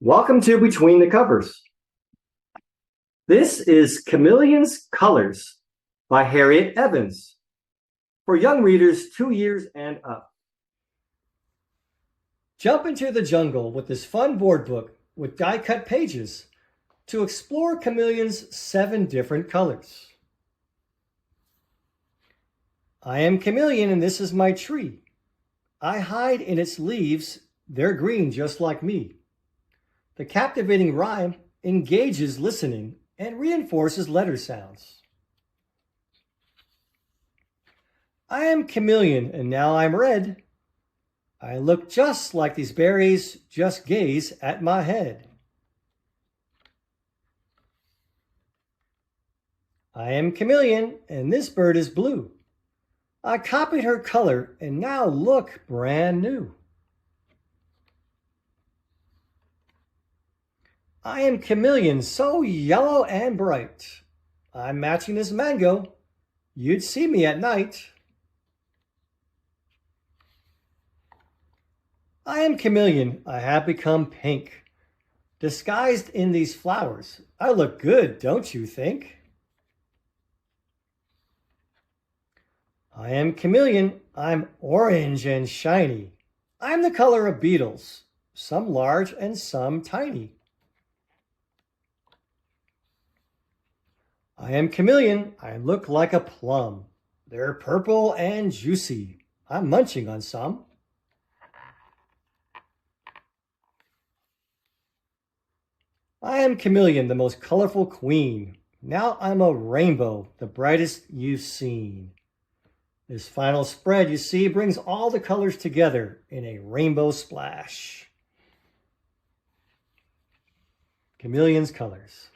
Welcome to Between the Covers. This is Chameleon's Colors by Harriett Evans for young readers 2 years and up. Jump into the jungle with this fun board book with die-cut pages to explore Chameleon's 7 different colors. I am Chameleon and this is my tree. I hide in its leaves, they're green just like me. The captivating rhyme engages listening and reinforces letter sounds. I am Chameleon and now I'm red. I look just like these berries, just gaze at my head. I am Chameleon and this bird is blue. I copied her color and now look brand new. I am Chameleon, so yellow and bright. I'm matching this mango. You'd see me at night. I am Chameleon. I have become pink. Disguised in these flowers. I look good, don't you think? I am Chameleon. I'm orange and shiny. I'm the color of beetles, some large and some tiny. I am Chameleon. I look like a plum. They're purple and juicy. I'm munching on some. I am Chameleon, the most colorful queen. Now I'm a rainbow, the brightest you've seen. This final spread, you see, brings all the colors together in a rainbow splash. Chameleon's Colors.